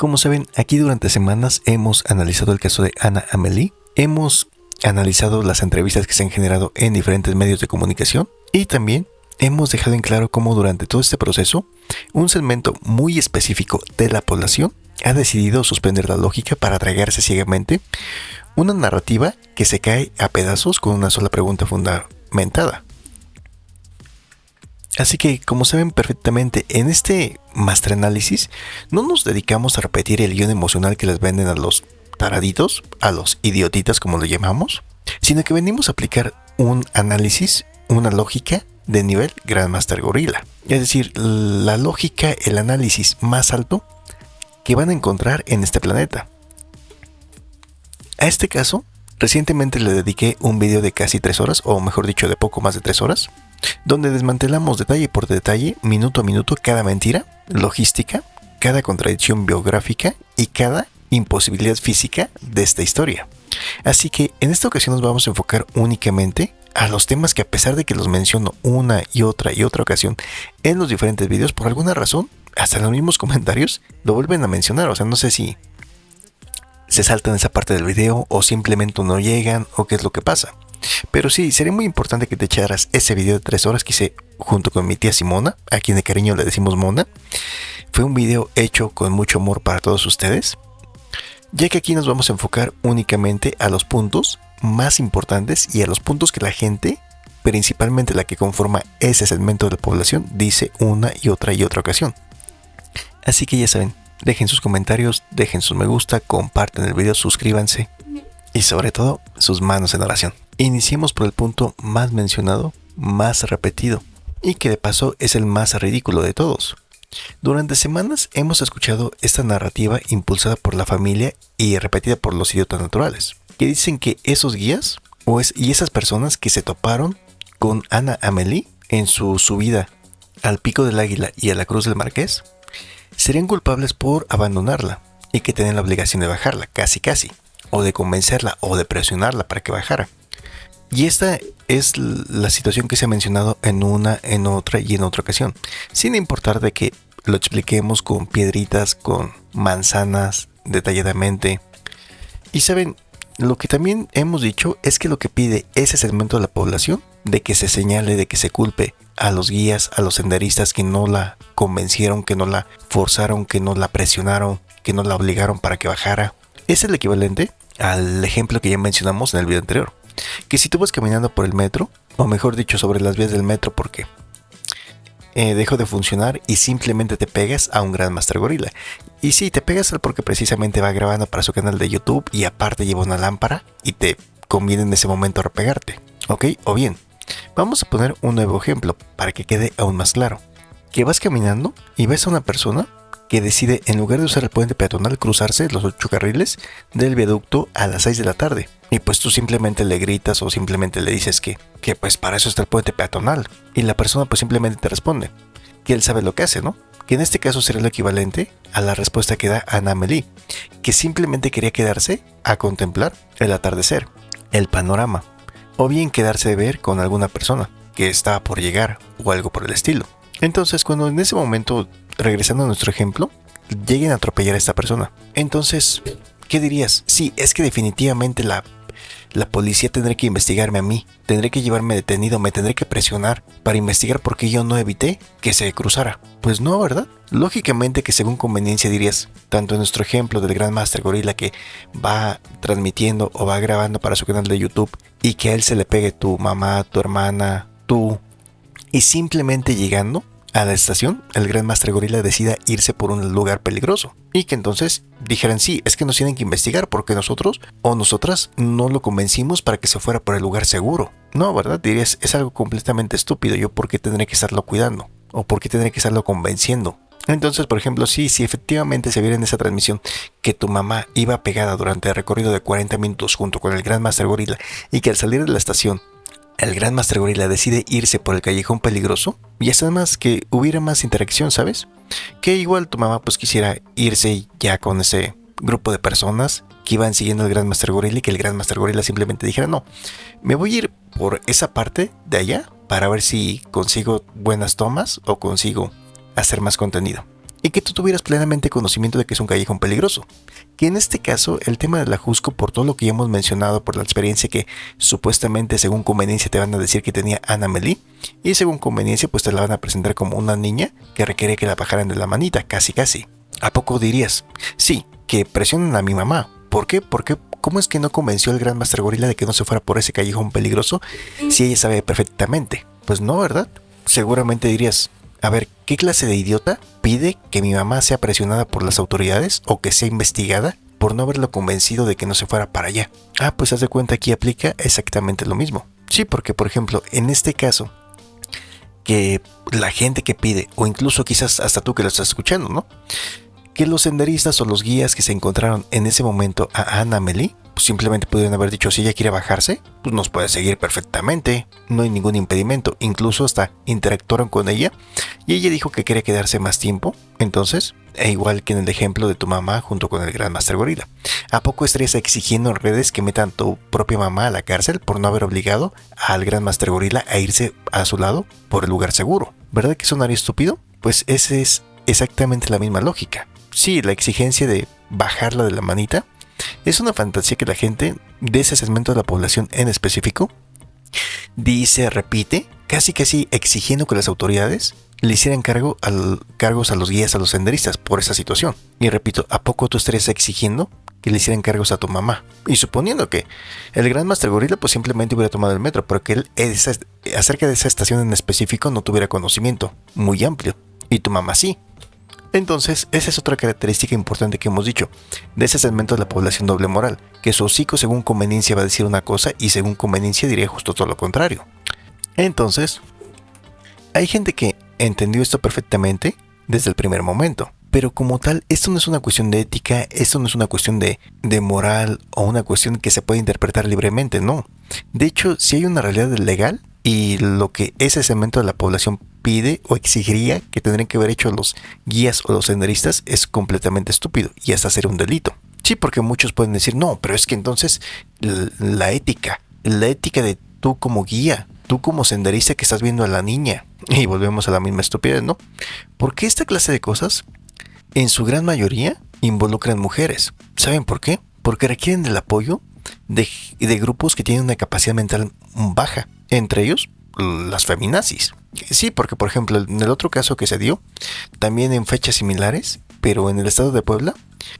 Como saben, aquí durante semanas hemos analizado el caso de Anna Amelie, hemos analizado las entrevistas que se han generado en diferentes medios de comunicación y también hemos dejado en claro cómo durante todo este proceso un segmento muy específico de la población ha decidido suspender la lógica para tragarse ciegamente una narrativa que se cae a pedazos con una sola pregunta fundamentada. Así que, como saben perfectamente, en este mastranálisis no nos dedicamos a repetir el guión emocional que les venden a los taraditos, a los idiotitas como lo llamamos, sino que venimos a aplicar un análisis, una lógica de nivel Grandmaster Gorilla. Es decir, la lógica, el análisis más alto que van a encontrar en este planeta. A este caso, recientemente le dediqué un video de casi 3 horas, o mejor dicho, de poco más de 3 horas, donde desmantelamos detalle por detalle, minuto a minuto, cada mentira, logística, cada contradicción biográfica y cada imposibilidad física de esta historia. Así que en esta ocasión nos vamos a enfocar únicamente a los temas que, a pesar de que los menciono una y otra ocasión en los diferentes videos, por alguna razón, hasta en los mismos comentarios, lo vuelven a mencionar. O sea, no sé si se saltan esa parte del video o simplemente no llegan o qué es lo que pasa. Pero sí, sería muy importante que te echaras ese video de 3 horas que hice junto con mi tía Simona, a quien de cariño le decimos Mona. Fue un video hecho con mucho amor para todos ustedes, ya que aquí nos vamos a enfocar únicamente a los puntos más importantes y a los puntos que la gente, principalmente la que conforma ese segmento de la población, dice una y otra ocasión. Así que ya saben, dejen sus comentarios, dejen sus me gusta, compartan el video, suscríbanse y sobre todo sus manos en oración. Iniciemos por el punto más mencionado, más repetido y que de paso es el más ridículo de todos. Durante semanas hemos escuchado esta narrativa impulsada por la familia y repetida por los idiotas naturales, que dicen que esos guías y esas personas que se toparon con Anna Amelie en su subida al Pico del Águila y a la Cruz del Marqués serían culpables por abandonarla y que tenían la obligación de bajarla, casi, o de convencerla o de presionarla para que bajara. Y esta es la situación que se ha mencionado en una, en otra y en otra ocasión, sin importar de que lo expliquemos con piedritas, con manzanas, detalladamente. Y saben, lo que también hemos dicho es que lo que pide ese segmento de la población, de que se señale, de que se culpe a los guías, a los senderistas que no la convencieron, que no la forzaron, que no la presionaron, que no la obligaron para que bajara, es el equivalente al ejemplo que ya mencionamos en el video anterior. Que si tú vas caminando por el metro, o mejor dicho sobre las vías del metro porque dejó de funcionar y simplemente te pegas a un Grandmaster Gorilla. Y sí, te pegas al porque precisamente va grabando para su canal de YouTube y aparte lleva una lámpara y te conviene en ese momento repegarte, ¿ok? O bien, vamos a poner un nuevo ejemplo para que quede aún más claro. Que vas caminando y ves a una persona que decide, en lugar de usar el puente peatonal, cruzarse los 8 carriles del viaducto a las 6 de la tarde. Y pues tú simplemente le gritas o simplemente le dices que pues para eso está el puente peatonal. Y la persona pues simplemente te responde que él sabe lo que hace, ¿no? Que en este caso sería lo equivalente a la respuesta que da Anna Amelie, que simplemente quería quedarse a contemplar el atardecer, el panorama, o bien quedarse de ver con alguna persona que estaba por llegar o algo por el estilo. Entonces, cuando en ese momento, regresando a nuestro ejemplo, lleguen a atropellar a esta persona, entonces, ¿qué dirías? Sí, es que definitivamente la policía tendrá que investigarme a mí, tendré que llevarme detenido, me tendré que presionar para investigar por qué yo no evité que se cruzara. Pues no, ¿verdad? Lógicamente que según conveniencia dirías, tanto en nuestro ejemplo del Grandmaster Gorilla que va transmitiendo o va grabando para su canal de YouTube y que a él se le pegue tu mamá, tu hermana, tú, y simplemente llegando a la estación, el Grandmaster Gorilla decida irse por un lugar peligroso. Y que entonces dijeran, sí, es que nos tienen que investigar porque nosotros o nosotras no lo convencimos para que se fuera por el lugar seguro. No, ¿verdad? Dirías, es algo completamente estúpido. ¿Yo por qué tendré que estarlo cuidando? ¿O por qué tendré que estarlo convenciendo? Entonces, por ejemplo, si efectivamente se viera en esa transmisión que tu mamá iba pegada durante el recorrido de 40 minutos junto con el Grandmaster Gorilla y que al salir de la estación el Grandmaster Gorilla decide irse por el callejón peligroso, y es además que hubiera más interacción, ¿sabes? Que igual tu mamá pues quisiera irse ya con ese grupo de personas que iban siguiendo al Grandmaster Gorilla y que el Grandmaster Gorilla simplemente dijera, no, me voy a ir por esa parte de allá para ver si consigo buenas tomas o consigo hacer más contenido. y que tú tuvieras plenamente conocimiento de que es un callejón peligroso. Que en este caso el tema de la Jusco, por todo lo que ya hemos mencionado, por la experiencia que supuestamente según conveniencia te van a decir que tenía Ana Melí, y según conveniencia pues te la van a presentar como una niña que requiere que la bajaran de la manita, casi casi. ¿A poco dirías? Sí, que presionan a mi mamá. ¿Por qué? Porque ¿cómo es que no convenció al gran Master Gorila de que no se fuera por ese callejón peligroso si ella sabe perfectamente? Pues no, ¿verdad? Seguramente dirías, a ver, ¿qué clase de idiota pide que mi mamá sea presionada por las autoridades o que sea investigada por no haberlo convencido de que no se fuera para allá? Ah, pues haz de cuenta, aquí aplica exactamente lo mismo. Sí, porque por ejemplo, en este caso, que la gente que pide, o incluso quizás hasta tú que lo estás escuchando, ¿no? Que los senderistas o los guías que se encontraron en ese momento a Ana Melí, pues simplemente pudieron haber dicho, si ella quiere bajarse, pues nos puede seguir perfectamente, no hay ningún impedimento, incluso hasta interactuaron con ella y ella dijo que quería quedarse más tiempo. Entonces, igual que en el ejemplo de tu mamá junto con el gran Master Gorila, ¿a poco estarías exigiendo en redes que metan tu propia mamá a la cárcel por no haber obligado al gran Master Gorila a irse a su lado por el lugar seguro? ¿Verdad que sonaría estúpido? Pues esa es exactamente la misma lógica. Sí, la exigencia de bajarla de la manita es una fantasía que la gente de ese segmento de la población en específico dice, repite, casi exigiendo que las autoridades le hicieran cargos a los guías, a los senderistas por esa situación. Y repito, ¿a poco tú estarías exigiendo que le hicieran cargos a tu mamá? Y suponiendo que el gran Master Gorila pues simplemente hubiera tomado el metro, pero que él acerca de esa estación en específico no tuviera conocimiento muy amplio, y tu mamá sí. Entonces, esa es otra característica importante que hemos dicho de ese segmento de la población doble moral, que su hocico según conveniencia va a decir una cosa y según conveniencia diría justo todo lo contrario. Entonces, hay gente que entendió esto perfectamente desde el primer momento, pero como tal, esto no es una cuestión de ética, esto no es una cuestión de moral o una cuestión que se puede interpretar libremente, no. De hecho, si hay una realidad legal y lo que ese segmento de la población pide o exigiría que tendrían que haber hecho los guías o los senderistas es completamente estúpido y hasta ser un delito. Sí, porque muchos pueden decir, no, pero es que entonces la ética de tú como guía, tú como senderista que estás viendo a la niña, y volvemos a la misma estupidez, ¿no? Porque esta clase de cosas, en su gran mayoría, involucran mujeres. ¿Saben por qué? Porque requieren del apoyo de grupos que tienen una capacidad mental baja, entre ellos las feminazis. Sí, porque por ejemplo en el otro caso que se dio, también en fechas similares, pero en el estado de Puebla,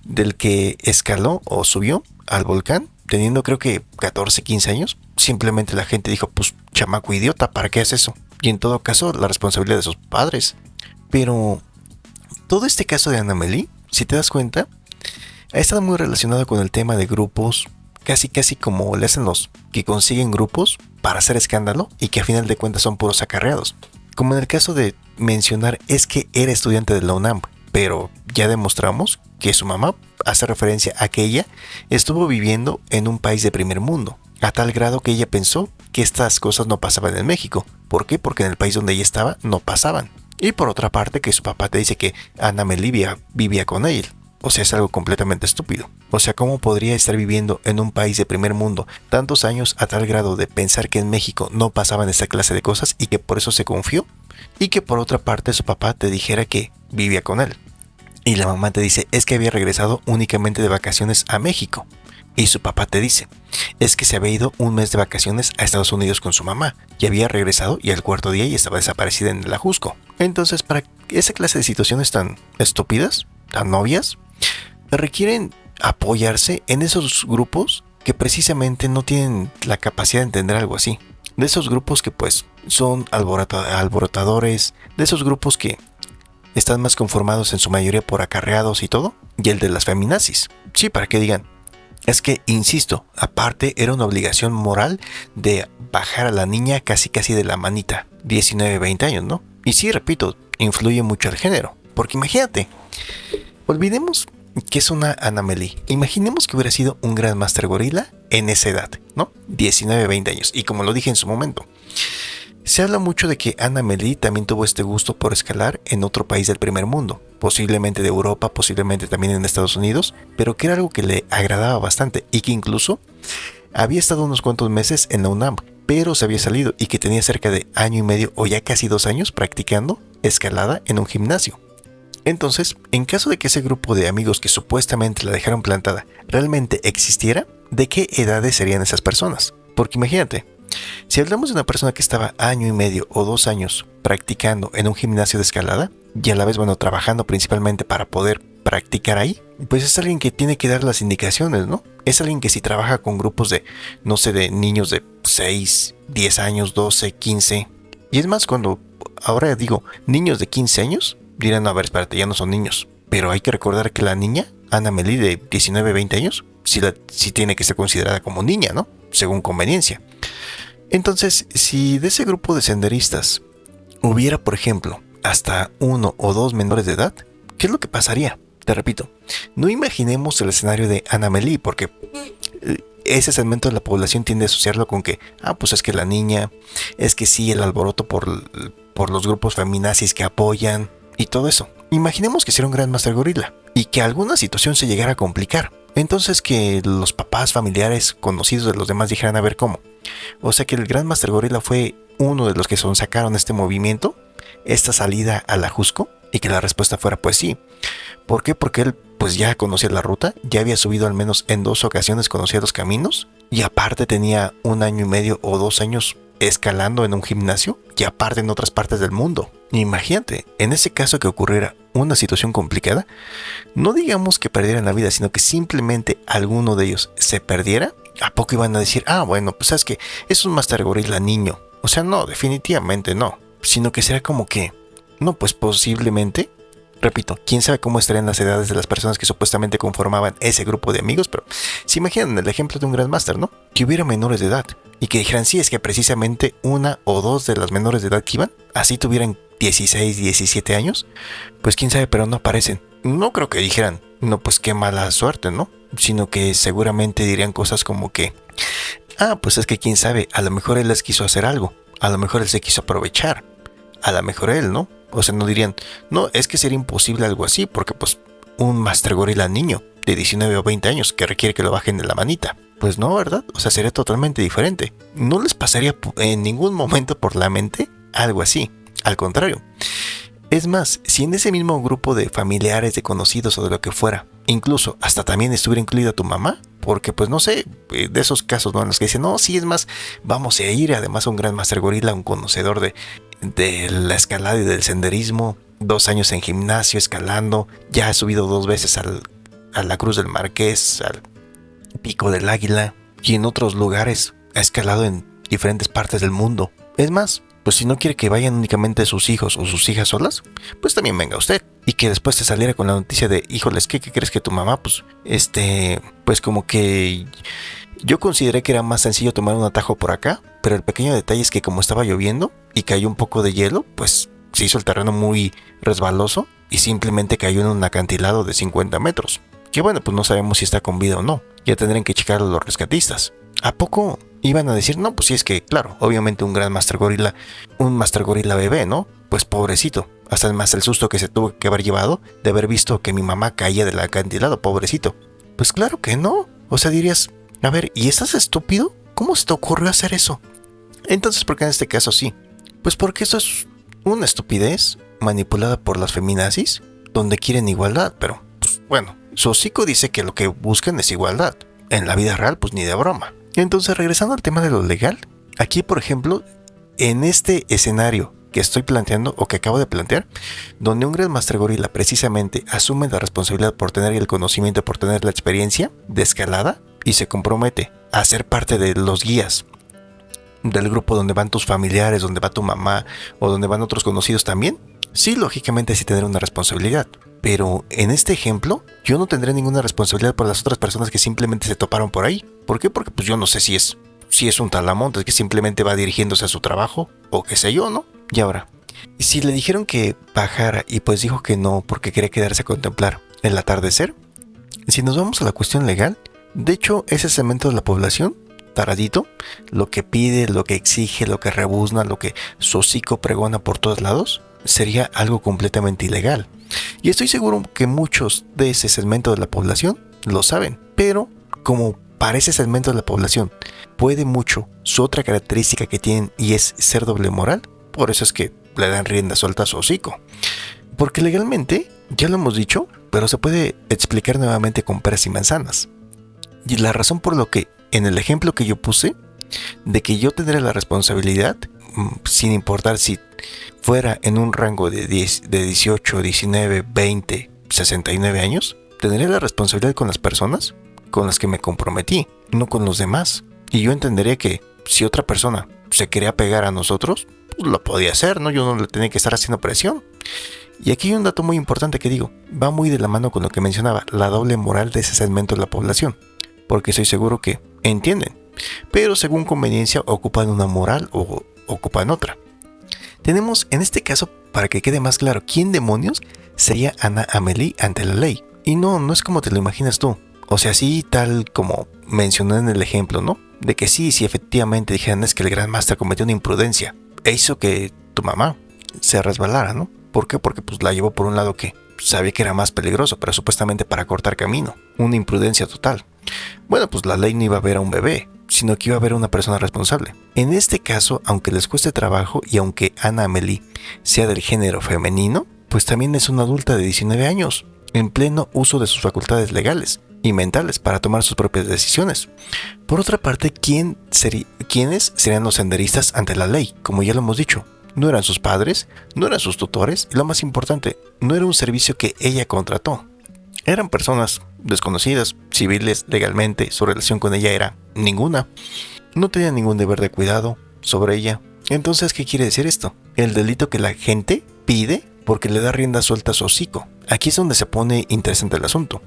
del que escaló o subió al volcán, teniendo creo que 14, 15 años, simplemente la gente dijo, pues chamaco idiota, ¿para qué haces eso? Y en todo caso la responsabilidad de sus padres. Pero todo este caso de Ana Melí, si te das cuenta, ha estado muy relacionado con el tema de grupos, casi como le hacen los que consiguen grupos para hacer escándalo y que a final de cuentas son puros acarreados. Como en el caso de mencionar es que era estudiante de la UNAM, pero ya demostramos que su mamá hace referencia a que ella estuvo viviendo en un país de primer mundo, a tal grado que ella pensó que estas cosas no pasaban en México. ¿Por qué? Porque en el país donde ella estaba no pasaban. Y por otra parte que su papá te dice que Ana Melí vivía con él. O sea, es algo completamente estúpido. O sea, ¿cómo podría estar viviendo en un país de primer mundo tantos años a tal grado de pensar que en México no pasaban esta clase de cosas y que por eso se confió? Y que por otra parte su papá te dijera que vivía con él. Y la mamá te dice, es que había regresado únicamente de vacaciones a México. Y su papá te dice, es que se había ido un mes de vacaciones a Estados Unidos con su mamá. Y había regresado y al cuarto día ya estaba desaparecida en el Ajusco. Entonces, para esa clase de situaciones tan estúpidas, tan obvias, requieren apoyarse en esos grupos que precisamente no tienen la capacidad de entender algo así. De esos grupos que pues son alborotadores, de esos grupos que están más conformados en su mayoría por acarreados y todo, y el de las feminazis. Sí, para que digan, es que, insisto, aparte era una obligación moral de bajar a la niña casi de la manita, 19, 20 años, ¿no? Y sí, repito, influye mucho el género, porque imagínate, olvidemos que es una Ana Melí. Imaginemos que hubiera sido un gran Master Gorila en esa edad, ¿no? 19, 20 años. Y como lo dije en su momento, se habla mucho de que Ana Melí también tuvo este gusto por escalar en otro país del primer mundo, posiblemente de Europa, posiblemente también en Estados Unidos, pero que era algo que le agradaba bastante y que incluso había estado unos cuantos meses en la UNAM, pero se había salido y que tenía cerca de año y medio o ya casi 2 años practicando escalada en un gimnasio. Entonces, en caso de que ese grupo de amigos que supuestamente la dejaron plantada realmente existiera, ¿de qué edades serían esas personas? Porque imagínate, si hablamos de una persona que estaba año y medio o 2 años practicando en un gimnasio de escalada, y a la vez, bueno, trabajando principalmente para poder practicar ahí, pues es alguien que tiene que dar las indicaciones, ¿no? Es alguien que si trabaja con grupos de, no sé, de niños de 6, 10 años, 12, 15, y es más, cuando ahora digo niños de 15 años, dirán, no, a ver, espérate, ya no son niños. Pero hay que recordar que la niña, Ana Meli, de 19, 20 años, sí tiene que ser considerada como niña, ¿no? Según conveniencia. Entonces, si de ese grupo de senderistas hubiera, por ejemplo, hasta 1 o 2 menores de edad, ¿qué es lo que pasaría? Te repito, no imaginemos el escenario de Ana Meli, porque ese segmento de la población tiende a asociarlo con que, pues es que la niña, es que sí, el alboroto por los grupos feminazis que apoyan y todo eso. Imaginemos que sea un Grandmaster Gorilla y que alguna situación se llegara a complicar. Entonces que los papás, familiares, conocidos de los demás dijeran a ver cómo. O sea que el Grandmaster Gorilla fue uno de los que sacaron este movimiento, esta salida a la Jusco, y que la respuesta fuera pues sí. ¿Por qué? Porque él pues ya conocía la ruta, ya había subido al menos en 2 ocasiones, conocía los caminos, y aparte tenía 1 año y medio o 2 años escalando en un gimnasio, y aparte en otras partes del mundo. Imagínate, en ese caso que ocurriera una situación complicada, no digamos que perdieran la vida, sino que simplemente alguno de ellos se perdiera, ¿a poco iban a decir, bueno, pues sabes que es un Master Gorilla niño? O sea, no, definitivamente no, sino que será como que, no, pues posiblemente, repito, quién sabe cómo estarían las edades de las personas que supuestamente conformaban ese grupo de amigos, pero se imaginan el ejemplo de un Grandmaster, ¿no? Que hubiera menores de edad y que dijeran, sí, es que precisamente 1 o 2 de las menores de edad que iban, así tuvieran 16, 17 años, pues quién sabe, pero no aparecen. No creo que dijeran, no, pues qué mala suerte, ¿no? Sino que seguramente dirían cosas como que, pues es que quién sabe, a lo mejor él les quiso hacer algo, a lo mejor él se quiso aprovechar, a lo mejor él, ¿no? O sea, no dirían, no, es que sería imposible algo así, porque pues un Master Gorilla niño de 19 o 20 años que requiere que lo bajen de la manita. Pues no, ¿verdad? O sea, sería totalmente diferente. No les pasaría en ningún momento por la mente algo así. Al contrario. Es más, si en ese mismo grupo de familiares, de conocidos o de lo que fuera, incluso hasta también estuviera incluida tu mamá, porque pues no sé, de esos casos, ¿no? En los que dicen, no, sí, es más, vamos a ir, además un gran Master Gorilla, un conocedor de la escalada y del senderismo, 2 años en gimnasio escalando, ya ha subido 2 veces a la Cruz del Marqués, al Pico del Águila, y en otros lugares ha escalado en diferentes partes del mundo. Es más, pues si no quiere que vayan únicamente sus hijos o sus hijas solas, pues también venga usted. Y que después te saliera con la noticia de, híjoles, ¿qué crees que tu mamá? Pues como que yo consideré que era más sencillo tomar un atajo por acá, pero el pequeño detalle es que como estaba lloviendo y cayó un poco de hielo, pues se hizo el terreno muy resbaloso y simplemente cayó en un acantilado de 50 metros. Que bueno, pues no sabemos si está con vida o no. Ya tendrían que checarlo los rescatistas. ¿A poco iban a decir, no, pues sí, es que, claro, obviamente un gran Master Gorilla, un Master Gorilla bebé, ¿no? Pues pobrecito. Hasta más el susto que se tuvo que haber llevado de haber visto que mi mamá caía del acantilado, pobrecito. Pues claro que no. O sea, dirías, a ver, ¿y estás estúpido? ¿Cómo se te ocurrió hacer eso? Entonces, ¿por qué en este caso sí? Pues porque eso es una estupidez manipulada por las feminazis, donde quieren igualdad, pero, pues, bueno, su hocico dice que lo que buscan es igualdad. En la vida real, pues ni de broma. Entonces, regresando al tema de lo legal, aquí, por ejemplo, en este escenario que estoy planteando o que acabo de plantear, donde un Grandmaster Gorilla precisamente asume la responsabilidad por tener el conocimiento, por tener la experiencia de escalada y se compromete a ser parte de los guías del grupo donde van tus familiares, donde va tu mamá o donde van otros conocidos también, sí, lógicamente sí tendré una responsabilidad. Pero en este ejemplo, yo no tendré ninguna responsabilidad por las otras personas que simplemente se toparon por ahí. ¿Por qué? Porque pues yo no sé si es un talamontes que simplemente va dirigiéndose a su trabajo o qué sé yo, ¿no? Y ahora, si le dijeron que bajara y pues dijo que no porque quería quedarse a contemplar el atardecer, si nos vamos a la cuestión legal, de hecho ese segmento de la población, taradito, lo que pide, lo que exige, lo que rebuzna, lo que su hocico pregona por todos lados, sería algo completamente ilegal. Y estoy seguro que muchos de ese segmento de la población lo saben, pero como para ese segmento de la población puede mucho su otra característica que tienen y es ser doble moral, por eso es que le dan rienda suelta a su hocico. Porque legalmente Ya lo hemos dicho, pero se puede explicar nuevamente con peras y manzanas. Y la razón por lo que en el ejemplo que yo puse, de que yo tendré la responsabilidad, sin importar si fuera en un rango de 18, 19, 20, 69 años, tendré la responsabilidad con las personas con las que me comprometí, no con los demás. Y yo entendería que si otra persona se quería pegar a nosotros, pues lo podía hacer, ¿no? Yo no le tenía que estar haciendo presión. Y aquí hay un dato muy importante que digo, va muy de la mano con lo que mencionaba, la doble moral de ese segmento de la población, porque estoy seguro que entienden, pero según conveniencia ocupan una moral o ocupan otra. Tenemos en este caso, para que quede más claro, ¿quién demonios sería Ana Amélie ante la ley? Y no es como te lo imaginas tú. O sea, sí, tal como mencioné en el ejemplo, ¿no? De que sí, efectivamente dijeran es que el Gran Master cometió una imprudencia e hizo que tu mamá se resbalara, ¿no? ¿Por qué? Porque pues la llevó por un lado que sabía que era más peligroso, pero supuestamente para cortar camino. Una imprudencia total. Bueno, pues la ley no iba a ver a un bebé, sino que iba a ver a una persona responsable. En este caso, aunque les cueste trabajo y aunque Ana Amélie sea del género femenino, pues también es una adulta de 19 años, en pleno uso de sus facultades legales y mentales para tomar sus propias decisiones. Por otra parte, ¿quiénes serían los senderistas ante la ley? Como ya lo hemos dicho, no eran sus padres, no eran sus tutores y lo más importante, no era un servicio que ella contrató. Eran personas desconocidas, civiles, legalmente, su relación con ella era ninguna. No tenían ningún deber de cuidado sobre ella. Entonces, ¿qué quiere decir esto? El delito que la gente pide porque le da rienda suelta a su hocico. Aquí es donde se pone interesante el asunto.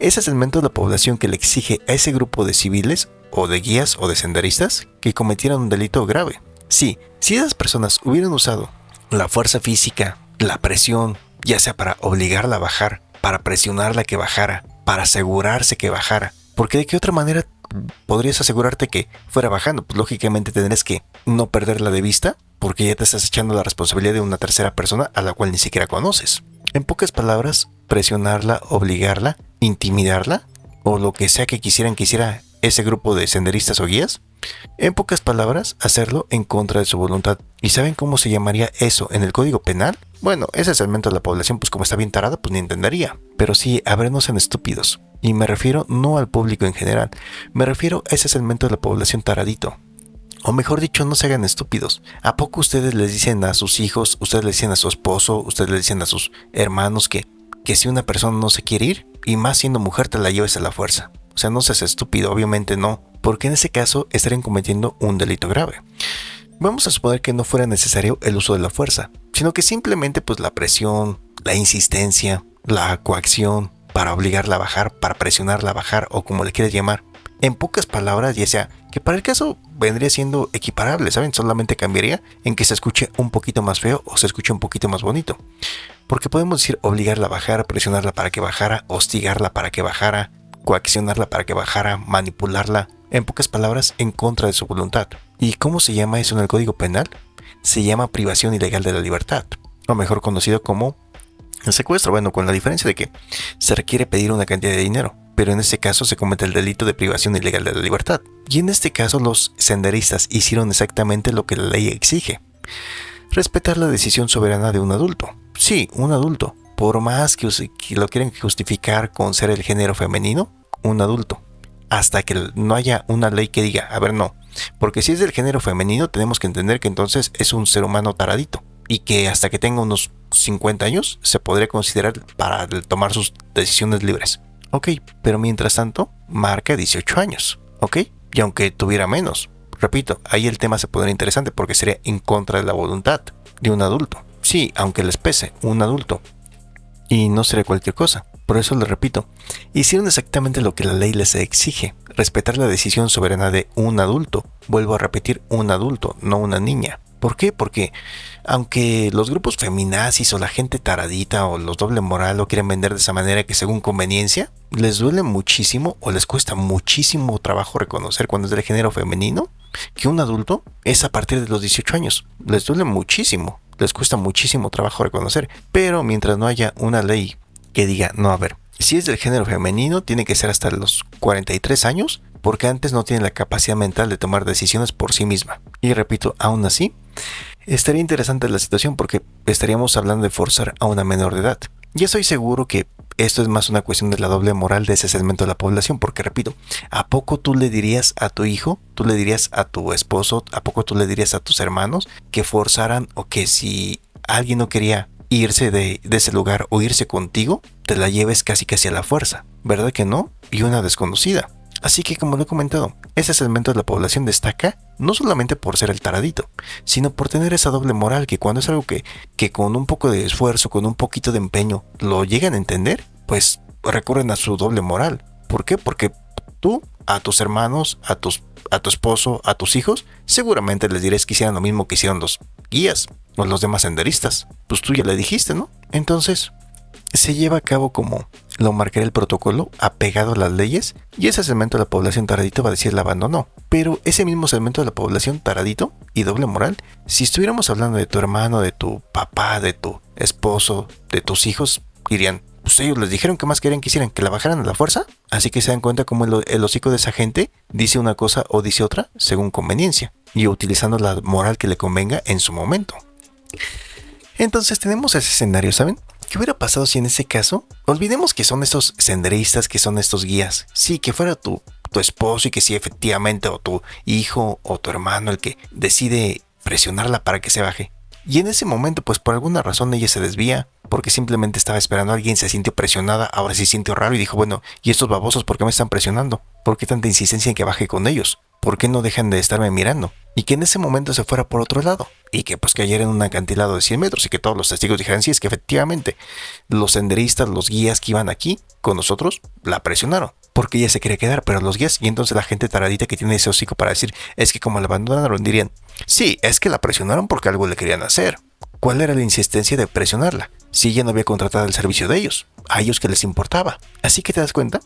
Ese segmento de la población que le exige a ese grupo de civiles, o de guías, o de senderistas, que cometieran un delito grave. Sí, si esas personas hubieran usado la fuerza física, la presión, ya sea para obligarla a bajar, para presionarla a que bajara, para asegurarse que bajara, porque de qué otra manera podrías asegurarte que fuera bajando, pues lógicamente tendrías que no perderla de vista, porque ya te estás echando la responsabilidad de una tercera persona a la cual ni siquiera conoces. En pocas palabras, presionarla, obligarla, intimidarla, o lo que sea que quisiera ese grupo de senderistas o guías. En pocas palabras, hacerlo en contra de su voluntad. ¿Y saben cómo se llamaría eso en el Código Penal? Bueno, ese segmento de la población, pues como está bien tarada, pues ni entendería. Pero sí, a ver, no sean estúpidos. Y me refiero no al público en general, me refiero a ese segmento de la población taradito. O mejor dicho, no se hagan estúpidos. ¿A poco ustedes les dicen a sus hijos, ustedes les dicen a su esposo, ustedes les dicen a sus hermanos que si una persona no se quiere ir, y más siendo mujer te la lleves a la fuerza? O sea, no seas estúpido, obviamente no, porque en ese caso estarían cometiendo un delito grave. Vamos a suponer que no fuera necesario el uso de la fuerza, sino que simplemente pues la presión, la insistencia, la coacción para obligarla a bajar, para presionarla a bajar o como le quieras llamar. En pocas palabras, ya sea que para el caso vendría siendo equiparable, ¿saben? Solamente cambiaría en que se escuche un poquito más feo o se escuche un poquito más bonito. Porque podemos decir obligarla a bajar, presionarla para que bajara, hostigarla para que bajara, coaccionarla para que bajara, manipularla, en pocas palabras, en contra de su voluntad. ¿Y cómo se llama eso en el Código Penal? Se llama privación ilegal de la libertad, o mejor conocido como el secuestro. Bueno, con la diferencia de que se requiere pedir una cantidad de dinero, pero en este caso se comete el delito de privación ilegal de la libertad. Y en este caso los senderistas hicieron exactamente lo que la ley exige: respetar la decisión soberana de un adulto. Sí, un adulto. Por más que lo quieren justificar con ser el género femenino, un adulto. Hasta que no haya una ley que diga, a ver, no. Porque si es del género femenino, tenemos que entender que entonces es un ser humano taradito. Y que hasta que tenga unos 50 años, se podría considerar para tomar sus decisiones libres. Ok, pero mientras tanto, marca 18 años. Ok, y aunque tuviera menos. Repito, ahí el tema se pondría interesante porque sería en contra de la voluntad de un adulto. Sí, aunque les pese, un adulto. Y no sería cualquier cosa. Por eso les repito, hicieron exactamente lo que la ley les exige: respetar la decisión soberana de un adulto. Vuelvo a repetir, un adulto, no una niña. ¿Por qué? Porque aunque los grupos feminazis o la gente taradita o los doble moral lo quieren vender de esa manera que según conveniencia, les duele muchísimo o les cuesta muchísimo trabajo reconocer cuando es del género femenino que un adulto es a partir de los 18 años. Les duele muchísimo, les cuesta muchísimo trabajo reconocer. Pero mientras no haya una ley que diga, no, a ver, si es del género femenino tiene que ser hasta los 43 años, porque antes no tiene la capacidad mental de tomar decisiones por sí misma. Y repito, aún así, estaría interesante la situación porque estaríamos hablando de forzar a una menor de edad. Yo estoy seguro que esto es más una cuestión de la doble moral de ese segmento de la población, porque repito, ¿a poco tú le dirías a tu hijo, tú le dirías a tu esposo, a poco tú le dirías a tus hermanos que forzaran o que si alguien no quería irse de ese lugar o irse contigo, te la lleves casi casi a la fuerza? ¿Verdad que no? Y una desconocida. Así que como lo he comentado, ese segmento de la población destaca no solamente por ser el taradito, sino por tener esa doble moral que cuando es algo que con un poco de esfuerzo, con un poquito de empeño, lo llegan a entender, pues recurren a su doble moral. ¿Por qué? Porque tú, a tus hermanos, a tu esposo, a tus hijos, seguramente les dirás que hicieran lo mismo que hicieron los guías o los demás senderistas. Pues tú ya le dijiste, ¿no? Entonces, se lleva a cabo como lo marcaría el protocolo, apegado a las leyes, y ese segmento de la población taradito va a decir la abandonó. Pero ese mismo segmento de la población taradito y doble moral, si estuviéramos hablando de tu hermano, de tu papá, de tu esposo, de tus hijos, dirían, pues ellos les dijeron que más querían que hicieran, que la bajaran a la fuerza. Así que se dan cuenta cómo el hocico de esa gente dice una cosa o dice otra según conveniencia, y utilizando la moral que le convenga en su momento. Entonces tenemos ese escenario, ¿saben? ¿Qué hubiera pasado si en ese caso, olvidemos que son estos senderistas, que son estos guías, sí, que fuera tu esposo y que sí efectivamente, o tu hijo o tu hermano el que decide presionarla para que se baje? Y en ese momento, pues por alguna razón ella se desvía, porque simplemente estaba esperando a alguien, se sintió presionada, ahora sí sintió raro y dijo, bueno, ¿y estos babosos por qué me están presionando? ¿Por qué tanta insistencia en que baje con ellos? ¿Por qué no dejan de estarme mirando? Y que en ese momento se fuera por otro lado, y que pues cayera en un acantilado de 100 metros y que todos los testigos dijeran, sí, es que efectivamente los senderistas, los guías que iban aquí con nosotros, la presionaron, porque ella se quería quedar, pero los guías, y entonces la gente taradita que tiene ese hocico para decir, es que como la abandonaron, dirían, sí, es que la presionaron porque algo le querían hacer. ¿Cuál era la insistencia de presionarla? Si ella no había contratado el servicio de ellos, a ellos que les importaba. Así que te das cuenta.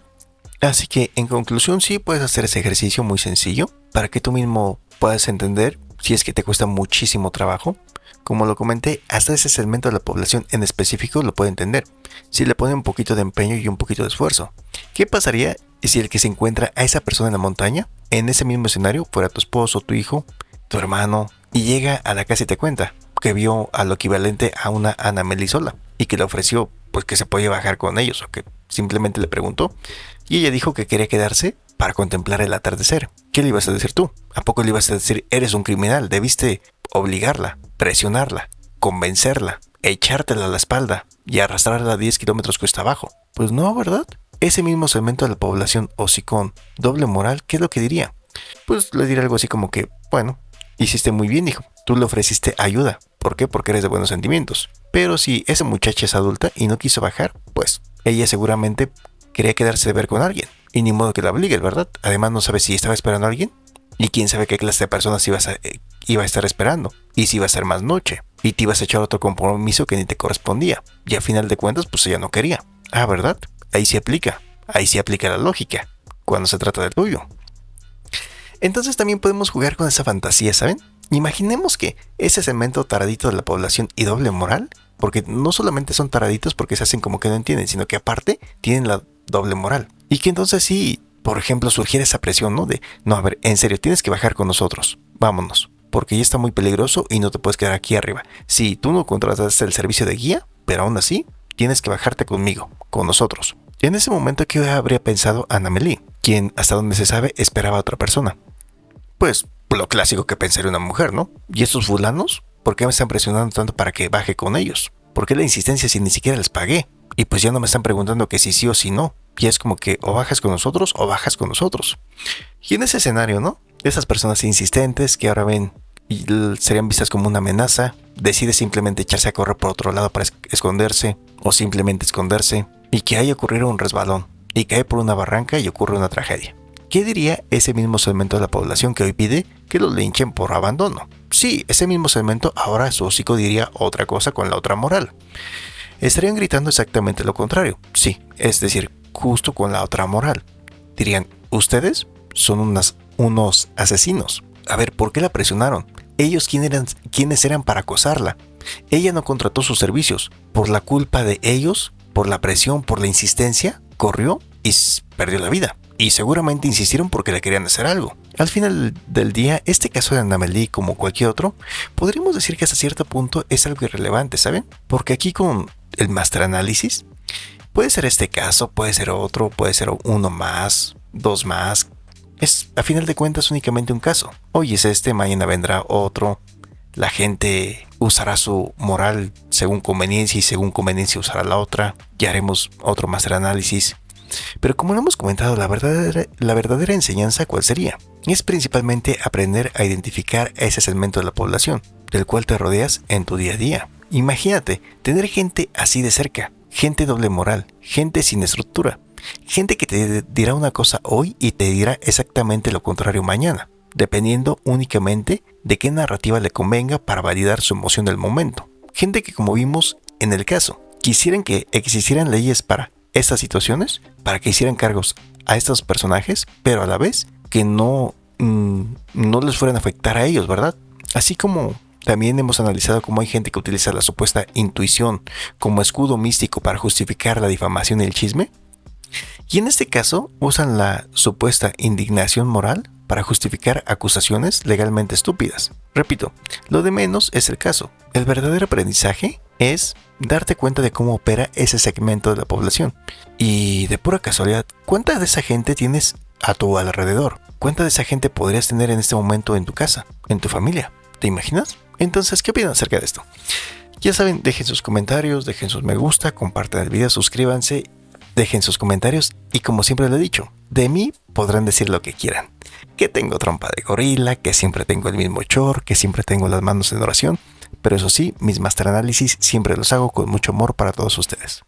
Así que en conclusión sí puedes hacer ese ejercicio muy sencillo para que tú mismo puedas entender si es que te cuesta muchísimo trabajo. Como lo comenté, hasta ese segmento de la población en específico lo puede entender, si le pone un poquito de empeño y un poquito de esfuerzo. ¿Qué pasaría si el que se encuentra a esa persona en la montaña, en ese mismo escenario, fuera tu esposo, tu hijo, tu hermano, y llega a la casa y te cuenta que vio a lo equivalente a una Ana Melisola y que le ofreció pues que se podía bajar con ellos o que simplemente le preguntó y ella dijo que quería quedarse para contemplar el atardecer? ¿Qué le ibas a decir tú? ¿A poco le ibas a decir eres un criminal? Debiste obligarla, presionarla, convencerla, echártela a la espalda y arrastrarla 10 kilómetros cuesta abajo. Pues no, ¿verdad? Ese mismo segmento de la población hocicón, doble moral, ¿qué es lo que diría? Pues le diría algo así como que, bueno, hiciste muy bien, hijo. Tú le ofreciste ayuda. ¿Por qué? Porque eres de buenos sentimientos. Pero si esa muchacha es adulta y no quiso bajar, pues ella seguramente quería quedarse de ver con alguien. Y ni modo que la obligue, ¿verdad? Además no sabe si estaba esperando a alguien. Y quién sabe qué clase de personas iba a estar esperando. Y si iba a ser más noche. Y te ibas a echar otro compromiso que ni te correspondía. Y a final de cuentas, pues ella no quería. Ah, ¿verdad? Ahí sí aplica. Ahí sí aplica la lógica. Cuando se trata del tuyo. Entonces también podemos jugar con esa fantasía, ¿saben? Imaginemos que ese segmento taradito de la población y doble moral, porque no solamente son taraditos porque se hacen como que no entienden, sino que aparte tienen la doble moral. Y que entonces sí, por ejemplo, surgiera esa presión, ¿no? De, no, a ver, en serio, tienes que bajar con nosotros, vámonos, porque ya está muy peligroso y no te puedes quedar aquí arriba. Sí, tú no contrataste el servicio de guía, pero aún así, tienes que bajarte conmigo, con nosotros. Y en ese momento, ¿qué habría pensado Ana Meli? Quien, hasta donde se sabe, esperaba a otra persona. Pues lo clásico que pensaría una mujer, ¿no? ¿Y estos fulanos? ¿Por qué me están presionando tanto para que baje con ellos? ¿Por qué la insistencia si ni siquiera les pagué? Y pues ya no me están preguntando que si sí o si no. Y es como que o bajas con nosotros o bajas con nosotros. Y en ese escenario, ¿no? Esas personas insistentes que ahora ven y serían vistas como una amenaza, decide simplemente echarse a correr por otro lado para esconderse o simplemente esconderse y que haya ocurrido un resbalón y cae por una barranca y ocurre una tragedia. ¿Qué diría ese mismo segmento de la población que hoy pide que los linchen por abandono? Sí, ese mismo segmento ahora su hocico diría otra cosa con la otra moral. Estarían gritando exactamente lo contrario, sí, es decir, justo con la otra moral. Dirían, ustedes son unos asesinos. A ver, ¿por qué la presionaron? ¿Ellos quiénes eran para acosarla? Ella no contrató sus servicios. Por la culpa de ellos, por la presión, por la insistencia, corrió y perdió la vida. y seguramente insistieron porque le querían hacer algo. Al final del día, este caso de Annamelie, como cualquier otro, podríamos decir que hasta cierto punto es algo irrelevante, ¿saben? Porque aquí con el master análisis, puede ser este caso, puede ser otro, puede ser uno más, dos más. Es, a final de cuentas, únicamente un caso. Hoy es este, mañana vendrá otro. La gente usará su moral según conveniencia y según conveniencia usará la otra. Ya haremos otro master análisis. Pero como lo hemos comentado, la verdadera enseñanza, ¿cuál sería? Es principalmente aprender a identificar a ese segmento de la población, del cual te rodeas en tu día a día. Imagínate, tener gente así de cerca, gente doble moral, gente sin estructura, gente que te dirá una cosa hoy y te dirá exactamente lo contrario mañana, dependiendo únicamente de qué narrativa le convenga para validar su emoción del momento. Gente que, como vimos en el caso, quisieran que existieran leyes para estas situaciones, para que hicieran cargos a estos personajes, pero a la vez que no les fueran a afectar a ellos, ¿verdad? Así como también hemos analizado cómo hay gente que utiliza la supuesta intuición como escudo místico para justificar la difamación y el chisme. Y en este caso usan la supuesta indignación moral para justificar acusaciones legalmente estúpidas. Repito, lo de menos es el caso. El verdadero aprendizaje es darte cuenta de cómo opera ese segmento de la población. Y de pura casualidad, ¿cuánta de esa gente tienes a tu alrededor? ¿Cuánta de esa gente podrías tener en este momento en tu casa, en tu familia? ¿Te imaginas? Entonces, ¿qué opinan acerca de esto? Ya saben, dejen sus comentarios, dejen sus me gusta, compartan el video, suscríbanse, dejen sus comentarios y, como siempre lo he dicho, de mí podrán decir lo que quieran. Que tengo trompa de gorila, que siempre tengo el mismo chor, que siempre tengo las manos en oración, pero eso sí, mis master análisis siempre los hago con mucho amor para todos ustedes.